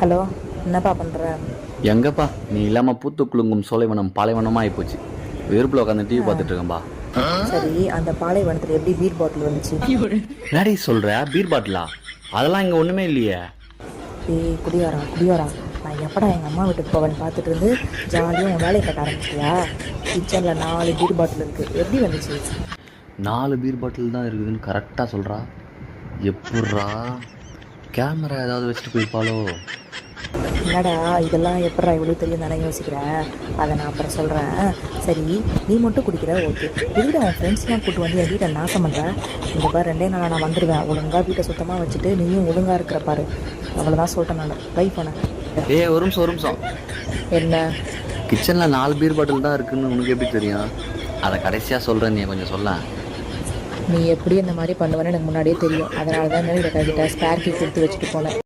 Hello, என்னப்பா பண்ணுற? எங்கப்பா நீ இல்லாமல் பூத்து குலுங்கும் சோலைவனம் பாலைவனமாக ஆகிப்போச்சு. வெறுப்பில் உட்காந்து டிவி பார்த்துட்டு இருக்கேன்பா. சரி, அந்த பாலைவனத்தில் எப்படி பீர் பாட்டில் வந்துச்சு? என்னடி சொல்கிற? பீர் பாட்டிலா? அதெல்லாம் இங்கே ஒன்றுமே இல்லையே. ஏய் குடியாரா குடியாரா, நான் எப்படா எங்கள் அம்மா வீட்டுக்கு போவேன்னு பார்த்துட்டு இருந்து ஜாலியாக உன் வேலையை கட்ட ஆரம்பிச்சியா? கிச்சனில் 4 பீர் பாட்டில் இருக்குது, எப்படி வந்துச்சு? 4 பீர் பாட்டில் தான் இருக்குதுன்னு கரெக்டாக சொல்கிறா. எப்பட்றா? கேமரா ஏதாவது வச்சுட்டு போயிருப்பாளோ? என்னடா இதெல்லாம் எப்படா இவ்வளோ தெரியும் தானே யோசிக்கிறேன். அதை நான் அப்புறம் சொல்கிறேன். சரி, நீ மட்டும் குடிக்கிற, ஓகே. எதுக்கு அவன் ஃப்ரெண்ட்ஸ்லாம் கூட்டு வந்து என் வீட்டை நாசம் பண்ணுறேன். இந்த பாரு, 2 நாள் நான் வந்துடுவேன். ஒழுங்காக வீட்டை சுத்தமாக வச்சுட்டு நீயும் ஒழுங்காக இருக்கிற பாரு. அவ்வளோதான் சொல்லிட்டேன் நான். பை பண்ணேன். ஒரு நிமிஷம். என்ன? கிச்சனில் 4 பீர் பாட்டில் தான் இருக்குன்னு உனக்கு எப்படி தெரியும்? அதை கடைசியாக சொல்கிறேன், நீ கொஞ்சம் சொல்ல. நீ எப்படி இந்த மாதிரி பண்ணுவேன்னு எனக்கு முன்னாடியே தெரியும். அதனால தான் இதை கட்டிட்ட ஸ்பேர் கீ கொடுத்து வச்சுட்டு போனேன்.